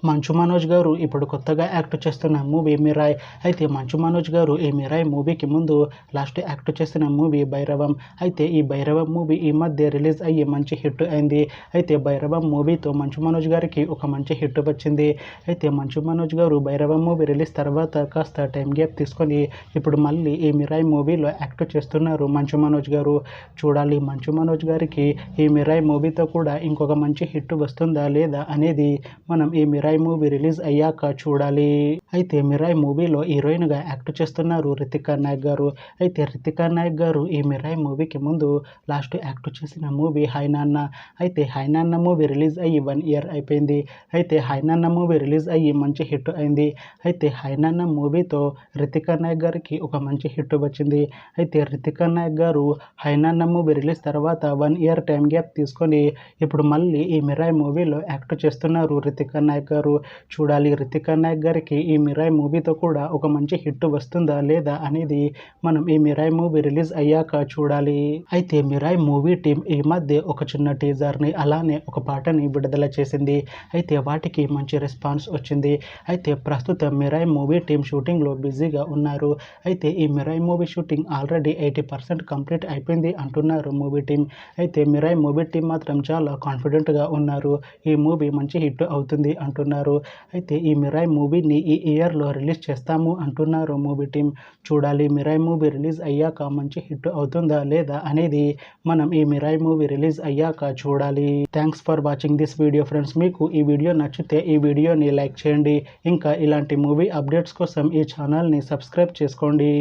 మంచు మనోజ్ గారు ఇప్పుడు కొత్తగా యాక్ట్ చేస్తున్న మూవీ మిరాయ్. అయితే మంచు మనోజ్ గారు ఈ మిరాయ్ మూవీకి ముందు లాస్ట్ యాక్ట్ చేసిన మూవీ భైరవం. అయితే ఈ భైరవం మూవీ ఈ మధ్య రిలీజ్ అయ్యి మంచి హిట్ అయింది. అయితే భైరవం మూవీతో మంచు మనోజ్ గారికి ఒక మంచి హిట్ వచ్చింది. అయితే మంచు మనోజ్ గారు భైరవం మూవీ రిలీజ్ తర్వాత కాస్త టైం గ్యాప్ తీసుకొని ఇప్పుడు మళ్ళీ ఈ మిరాయ్ మూవీలో యాక్ట్ చేస్తున్నారు మంచు మనోజ్ గారు. చూడాలి మంచు మనోజ్ గారికి ఈ మిరాయ్ మూవీతో కూడా ఇంకొక మంచి హిట్ వస్తుందా లేదా అనేది మనం ఈ మిరాయ్ మూవీ రిలీజ్ అయ్యాక చూడాలి. అయితే మిరాయ్ మూవీలో హీరోయిన్గా యాక్ట్ చేస్తున్నారు రితికా నాయక్ గారు. అయితే రితికా నాయక్ గారు ఈ మిరాయ్ మూవీకి ముందు లాస్ట్ యాక్ట్ చేసిన మూవీ హాయ్ నాన్న. అయితే హాయ్ నాన్న మూవీ రిలీజ్ అయ్యి 1 ఇయర్ అయిపోయింది. అయితే హాయ్ నాన్న మూవీ రిలీజ్ అయ్యి మంచి హిట్ అయింది. అయితే హాయ్ నాన్న మూవీతో రితికా నాయక్ గారికి ఒక మంచి హిట్ వచ్చింది. అయితే రితికా నాయక్ గారు హాయ్ నాన్న మూవీ రిలీజ్ తర్వాత 1 ఇయర్ టైం గ్యాప్ తీసుకొని ఇప్పుడు మళ్ళీ ఈ మిరాయ్ మూవీలో యాక్ట్ చేస్తున్నారు రితికా నాయక్ గారు. చూడాలి రితికా నాయక్ గారికి ఈ మిరాయ్ మూవీతో కూడా ఒక మంచి హిట్ వస్తుందా లేదా అనేది మనం ఈ మిరాయ్ మూవీ రిలీజ్ అయ్యాక చూడాలి. అయితే మిరాయ్ మూవీ టీం ఈ మధ్య ఒక చిన్న టీజర్ని అలానే ఒక పాటని విడుదల చేసింది. అయితే వాటికి మంచి రెస్పాన్స్ వచ్చింది. అయితే ప్రస్తుతం మిరాయ్ మూవీ టీం షూటింగ్లో బిజీగా ఉన్నారు. అయితే ఈ Mirai movie shooting already 80% complete అయిపోయింది అంటున్నారు మూవీ టీం. అయితే మిరాయ్ మూవీ టీం మాత్రం చాలా కాన్ఫిడెంట్గా ఉన్నారు. ఈ మూవీ మంచి హిట్ అవుతుంది అంటున్నారు. అయితే ఈ మిరాయ్ మూవీని ఈ ఇయర్లో రిలీజ్ చేస్తాము అంటున్నారు మూవీ టీం. చూడాలి మిరాయ్ మూవీ రిలీజ్ అయ్యాక మంచి హిట్ అవుతుందా లేదా అనేది మనం ఈ మిరాయ్ మూవీ రిలీజ్ అయ్యాక చూడాలి. Thanks for watching this video friends. మీకు ఈ వీడియో నచ్చితే ఈ వీడియోని లైక్ చేయండి. ఇంకా ఇలాంటి మూవీ అప్డేట్స్ కోసం ఈ ఛానల్ని సబ్స్క్రైబ్ చేసుకోండి.